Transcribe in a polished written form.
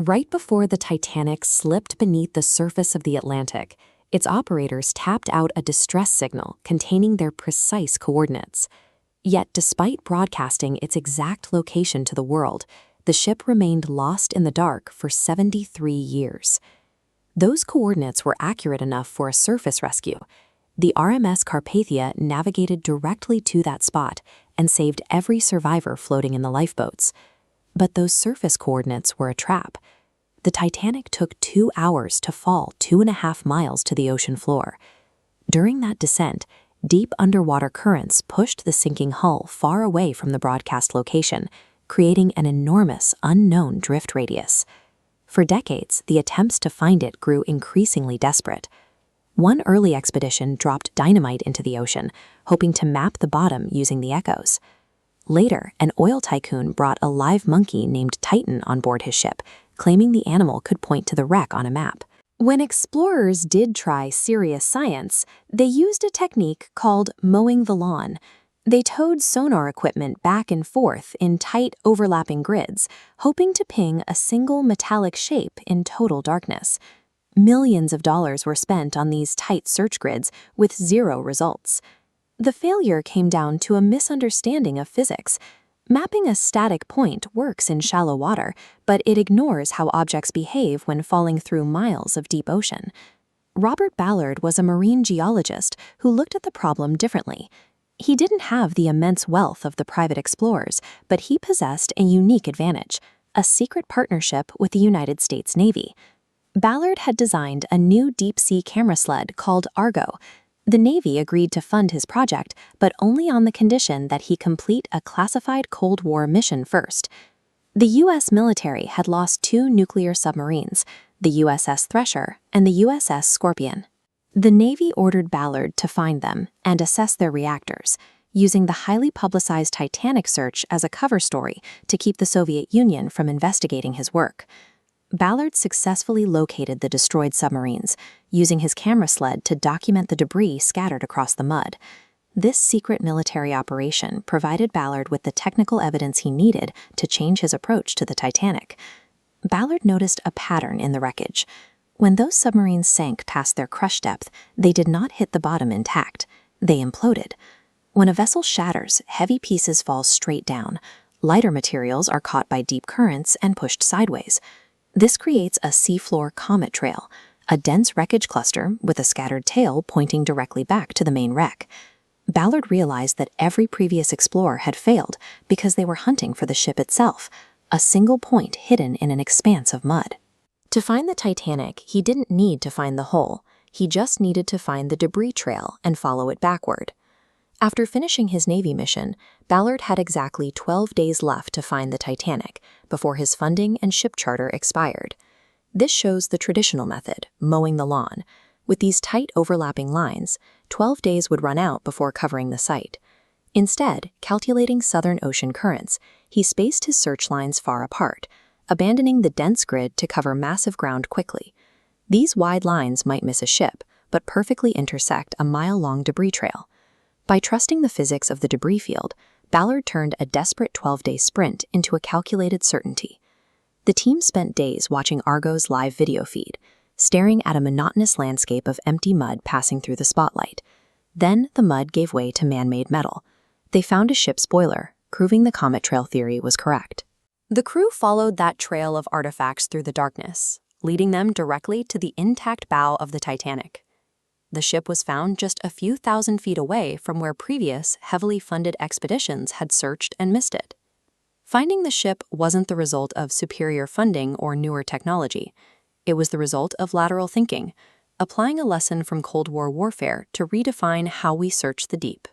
Right before the Titanic slipped beneath the surface of the Atlantic, its operators tapped out a distress signal containing their precise coordinates. Yet, despite broadcasting its exact location to the world, the ship remained lost in the dark for 73 years. Those coordinates were accurate enough for a surface rescue. The RMS Carpathia navigated directly to that spot and saved every survivor floating in the lifeboats. But those surface coordinates were a trap. The Titanic took 2 hours to fall 2.5 miles to the ocean floor. During that descent, deep underwater currents pushed the sinking hull far away from the broadcast location, creating an enormous, unknown drift radius. For decades, the attempts to find it grew increasingly desperate. One early expedition dropped dynamite into the ocean, hoping to map the bottom using the echoes. Later, an oil tycoon brought a live monkey named Titan on board his ship, claiming the animal could point to the wreck on a map. When explorers did try serious science, they used a technique called mowing the lawn. They towed sonar equipment back and forth in tight, overlapping grids, hoping to ping a single metallic shape in total darkness. Millions of dollars were spent on these tight search grids with zero results. The failure came down to a misunderstanding of physics. Mapping a static point works in shallow water, but it ignores how objects behave when falling through miles of deep ocean. Robert Ballard was a marine geologist who looked at the problem differently. He didn't have the immense wealth of the private explorers, but he possessed a unique advantage: a secret partnership with the United States Navy. Ballard had designed a new deep-sea camera sled called Argo. The Navy agreed to fund his project, but only on the condition that he complete a classified Cold War mission first. The U.S. military had lost 2 nuclear submarines, the USS Thresher and the USS Scorpion. The Navy ordered Ballard to find them and assess their reactors, using the highly publicized Titanic search as a cover story to keep the Soviet Union from investigating his work. Ballard successfully located the destroyed submarines, using his camera sled to document the debris scattered across the mud. This secret military operation provided Ballard with the technical evidence he needed to change his approach to the Titanic. Ballard noticed a pattern in the wreckage. When those submarines sank past their crush depth, they did not hit the bottom intact. They imploded. When a vessel shatters, heavy pieces fall straight down. Lighter materials are caught by deep currents and pushed sideways. This creates a seafloor comet trail, a dense wreckage cluster with a scattered tail pointing directly back to the main wreck. Ballard realized that every previous explorer had failed because they were hunting for the ship itself, a single point hidden in an expanse of mud. To find the Titanic, he didn't need to find the hull. He just needed to find the debris trail and follow it backward. After finishing his Navy mission, Ballard had exactly 12 days left to find the Titanic before his funding and ship charter expired. This shows the traditional method, mowing the lawn. With these tight overlapping lines, 12 days would run out before covering the site. Instead, calculating Southern Ocean currents, he spaced his search lines far apart, abandoning the dense grid to cover massive ground quickly. These wide lines might miss a ship, but perfectly intersect a mile-long debris trail. By trusting the physics of the debris field, Ballard turned a desperate 12-day sprint into a calculated certainty. The team spent days watching Argo's live video feed, staring at a monotonous landscape of empty mud passing through the spotlight. Then the mud gave way to man-made metal. They found a ship spoiler, proving the comet trail theory was correct. The crew followed that trail of artifacts through the darkness, leading them directly to the intact bow of the Titanic. The ship was found just a few thousand feet away from where previous, heavily funded expeditions had searched and missed it. Finding the ship wasn't the result of superior funding or newer technology. It was the result of lateral thinking, applying a lesson from Cold War warfare to redefine how we search the deep.